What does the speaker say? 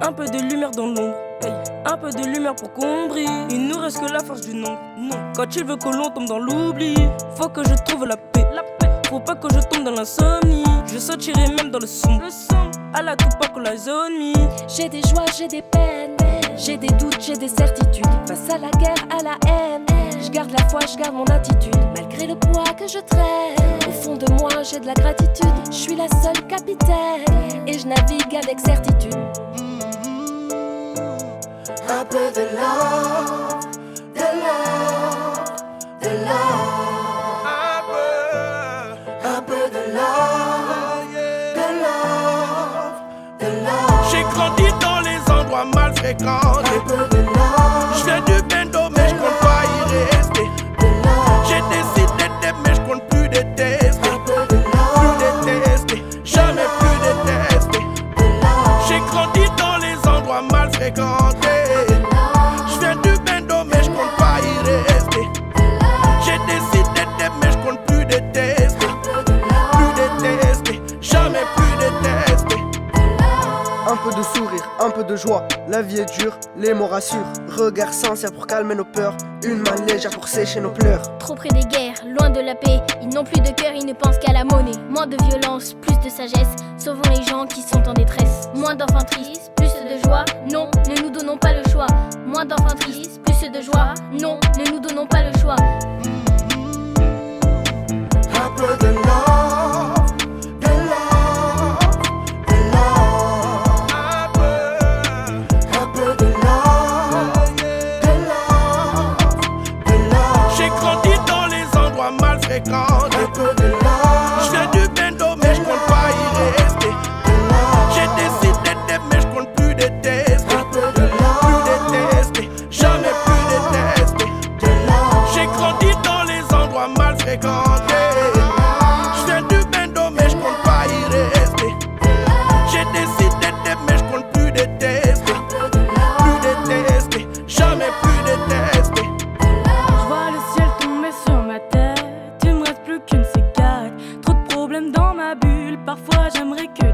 Un peu de lumière dans l'ombre, un peu de lumière pour qu'on brille. Il nous reste que la force du nombre. Non. Quand il veut que l'on tombe dans l'oubli, faut que je trouve la paix. Faut pas que je tombe dans l'insomnie. Je sortirai même dans le sombre. À la coupe pas que la zone mi. J'ai des joies, j'ai des peines, j'ai des doutes, j'ai des certitudes. Face à la guerre, à la haine, je garde la foi, je garde mon attitude. Malgré le poids que je traîne, au fond de moi j'ai de la gratitude. Je suis la seule capitaine et je navigue avec certitude. Un peu de love, de love, de love. Un peu de love, de love, de love. J'ai grandi dans les endroits mal fréquentés. Un peu de love. Je viens du bendo mais je compte pas y rester. J'ai décidé d'aimer mais je compte plus détester. Plus détester, jamais plus détester. J'ai grandi dans les endroits mal fréquentés. Je viens du bendo mais je compte pas y rester. J'ai décidé d'aimer mais je compte plus détester. Plus détester, jamais plus détester. Un peu de sourire, un peu de joie, la vie est dure, les mots rassurent. Regard sincère pour calmer nos peurs, une main légère pour sécher nos pleurs. Trop près des guerres, loin de la paix, ils n'ont plus de cœur, ils ne pensent qu'à la monnaie. Moins de violence, plus de sagesse, sauvons les gens qui sont en détresse. Moins d'enfants tristes, plus de joie, non, ne nous donnons pas le choix. Moins d'enfants tristes, plus de joie, non, ne nous donnons pas le choix. Un peu de love, de love, de love. Un peu de love, de love, de love. J'ai grandi dans les endroits mal fréquentés. Un peu de love. Je viens du bendo mais je compte pas y rester. J'ai décidé d'aimer mais je compte plus détester. Plus détester, jamais plus détester. J'ai grandi dans les endroits mal fréquentés. Je viens du bendo mais je compte pas y rester. J'ai décidé d'aimer mais je compte plus détester. Plus détester, jamais plus détester. Je vois le ciel tomber sur ma tête. Il me reste plus qu'une cigarette. Trop de problèmes dans ma bulle. Parfois j'aimerais que